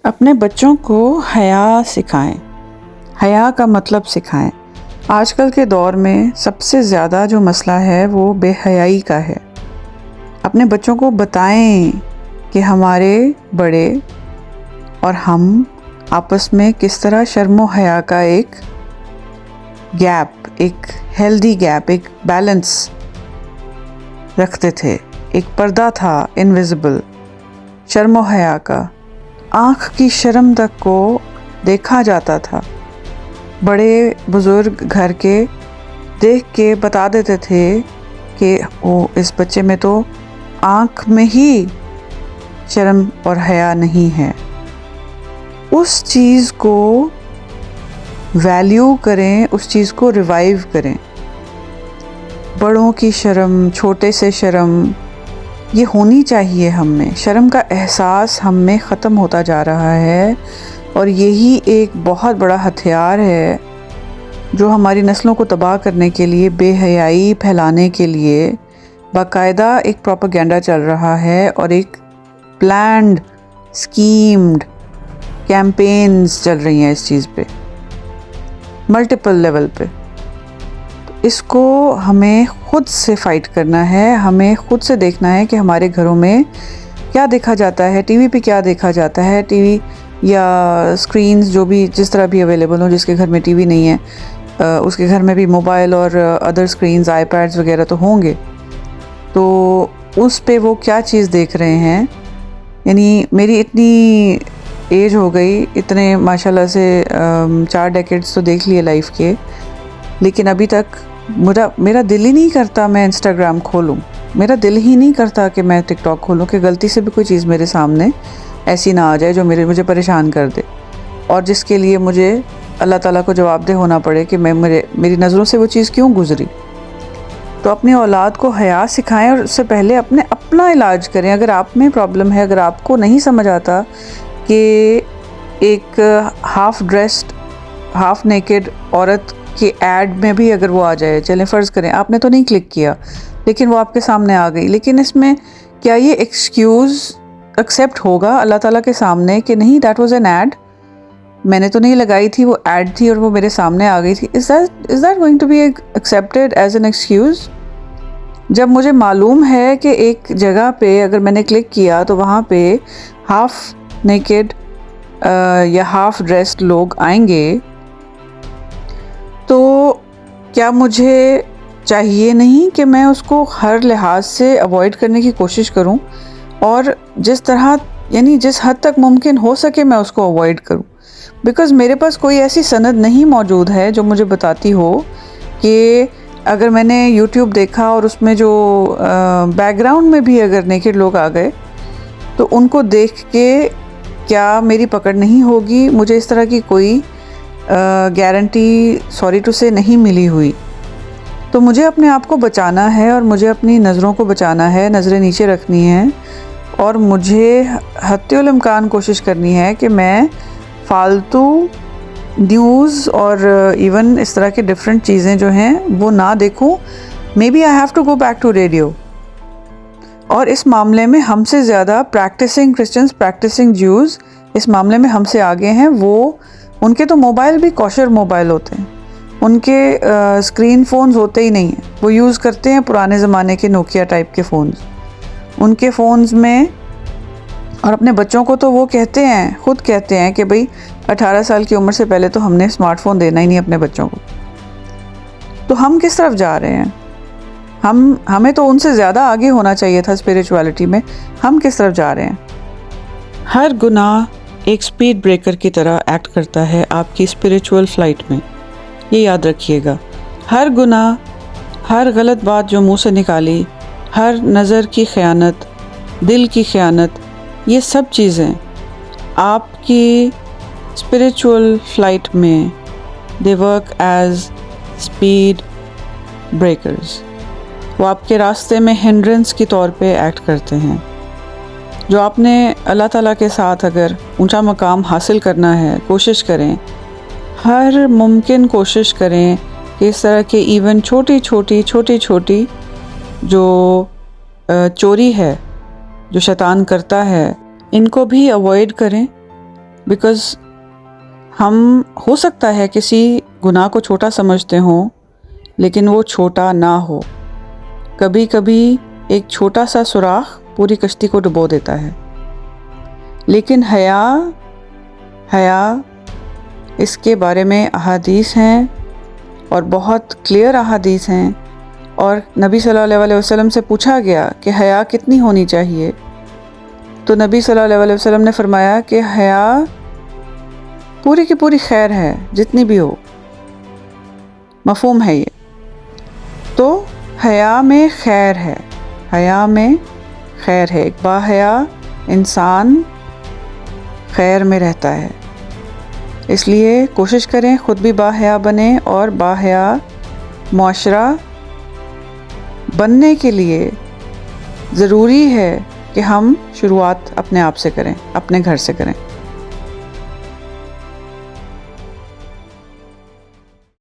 अपने बच्चों को हया सिखाएं। हया का मतलब सिखाएं। आजकल के दौर में सबसे ज़्यादा जो मसला है वो बेहयाई का है। अपने बच्चों को बताएं कि हमारे बड़े और हम आपस में किस तरह शर्म हया का एक गैप, एक हेल्दी गैप, एक बैलेंस रखते थे। एक पर्दा था इनविजिबल शर्म हया का, आँख की शर्म तक को देखा जाता था। बड़े बुज़ुर्ग घर के देख के बता देते थे कि वो इस बच्चे में तो आँख में ही शर्म और हया नहीं है। उस चीज़ को वैल्यू करें, उस चीज़ को रिवाइव करें। बड़ों की शर्म, छोटे से शर्म ये होनी चाहिए हम में। शर्म का एहसास हम में ख़त्म होता जा रहा है और यही एक बहुत बड़ा हथियार है जो हमारी नस्लों को तबाह करने के लिए, बेहयाई फैलाने के लिए बाकायदा एक प्रोपेगेंडा चल रहा है और एक प्लान्ड, स्कीम्ड कैंपेन्स चल रही हैं इस चीज़ पे, मल्टीपल लेवल पे। इसको हमें खुद से फ़ाइट करना है। हमें खुद से देखना है कि हमारे घरों में क्या देखा जाता है, टीवी पे क्या देखा जाता है। टीवी या स्क्रीन्स जो भी जिस तरह भी अवेलेबल हो, जिसके घर में टीवी नहीं है उसके घर में भी मोबाइल और अदर स्क्रीन्स, आईपैड्स वगैरह तो होंगे। तो उस पे वो क्या चीज़ देख रहे हैं। यानी मेरी इतनी एज हो गई, इतने माशाल्लाह से 4 डेकेड्स तो देख लिए लाइफ के, लेकिन अभी तक मेरा दिल ही नहीं करता मैं इंस्टाग्राम खोलूं। मेरा दिल ही नहीं करता कि मैं टिकटॉक खोलूं कि गलती से भी कोई चीज़ मेरे सामने ऐसी ना आ जाए जो मुझे परेशान कर दे और जिसके लिए मुझे अल्लाह ताला को जवाबदेह होना पड़े कि मेरी नज़रों से वो चीज़ क्यों गुजरी। तो अपनी औलाद को हया सिखाएं और उससे पहले अपना इलाज करें। अगर आप में प्रॉब्लम है, अगर आपको नहीं समझ आता कि एक हाफ ड्रेस्ड, हाफ नेकेड औरत कि ऐड में भी अगर वो आ जाए, चलें फ़र्ज़ करें आपने तो नहीं क्लिक किया लेकिन वो आपके सामने आ गई, लेकिन इसमें क्या ये एक्सक्यूज़ एक्सेप्ट होगा अल्लाह ताला के सामने कि नहीं, दैट वाज एन ऐड, मैंने तो नहीं लगाई थी, वो ऐड थी और वो मेरे सामने आ गई थी। Is that going to be accepted as an excuse? जब मुझे मालूम है कि एक जगह पे अगर मैंने क्लिक किया तो वहाँ पे हाफ नेकेड या हाफ ड्रेस्ड लोग आएंगे, तो क्या मुझे चाहिए नहीं कि मैं उसको हर लिहाज से अवॉइड करने की कोशिश करूं और जिस तरह, यानी जिस हद तक मुमकिन हो सके मैं उसको अवॉइड करूं? बिकॉज़ मेरे पास कोई ऐसी सनद नहीं मौजूद है जो मुझे बताती हो कि अगर मैंने यूट्यूब देखा और उसमें जो बैकग्राउंड में भी अगर नेकेड लोग आ गए तो उनको देख के क्या मेरी पकड़ नहीं होगी। मुझे इस तरह की कोई गारंटी, सॉरी टू से, नहीं मिली हुई। तो मुझे अपने आप को बचाना है और मुझे अपनी नज़रों को बचाना है, नज़रें नीचे रखनी हैं और मुझे हत्ते इम्कान कोशिश करनी है कि मैं फालतू न्यूज़ और इवन इस तरह की डिफरेंट चीज़ें जो हैं वो ना देखूं। Maybe I have to go back to radio. और इस मामले में हमसे ज़्यादा प्रैक्टिसिंग क्रिश्चियंस, प्रैक्टिसिंग ज्यूज़ इस मामले में हमसे आगे हैं। वो उनके तो मोबाइल भी कॉशर मोबाइल होते हैं, उनके स्क्रीन फ़ोन्स होते ही नहीं हैं। वो यूज़ करते हैं पुराने ज़माने के नोकिया टाइप के फ़ोन्स उनके फ़ोन्स में। और अपने बच्चों को तो वो खुद कहते हैं कि भाई 18 साल की उम्र से पहले तो हमने स्मार्टफ़ोन देना ही नहीं अपने बच्चों को। तो हम किस तरफ जा रहे हैं? हमें तो उनसे ज़्यादा आगे होना चाहिए था स्पिरिचुअलिटी में। हम किस तरफ जा रहे हैं? हर गुनाह एक स्पीड ब्रेकर की तरह एक्ट करता है आपकी स्पिरिचुअल फ़्लाइट में। ये याद रखिएगा। हर गुनाह, हर गलत बात जो मुंह से निकाली, हर नज़र की ख़यानत, दिल की ख़यानत, ये सब चीज़ें आपकी स्पिरिचुअल फ़्लाइट में they work as speed breakers. वो आपके रास्ते में हिंड्रेंस के तौर पे एक्ट करते हैं। जो आपने अल्लाह ताला के साथ अगर ऊंचा मकाम हासिल करना है, कोशिश करें, हर मुमकिन कोशिश करें कि इस तरह के इवन छोटी छोटी जो चोरी है जो शैतान करता है, इनको भी अवॉइड करें बिकॉज़ हम हो सकता है किसी गुनाह को छोटा समझते हों, लेकिन वो छोटा ना हो। कभी कभी एक छोटा सा सुराख पूरी कश्ती को डुबो देता है। लेकिन हया इसके बारे में अहादीस हैं और बहुत क्लियर अहादीस हैं। और नबी सल्लल्लाहु अलैहि वसल्लम से पूछा गया कि हया कितनी होनी चाहिए, तो नबी सल्लल्लाहु अलैहि वसल्लम ने फरमाया कि हया पूरी की पूरी खैर है, जितनी भी हो। मफ़हूम है ये। तो हया में खैर है, हया में खैर है। एक बाहया इंसान खैर में रहता है। इसलिए कोशिश करें ख़ुद भी बाहया बने, और बाहया मुआशरा बनने के लिए ज़रूरी है कि हम शुरुआत अपने आप से करें, अपने घर से करें।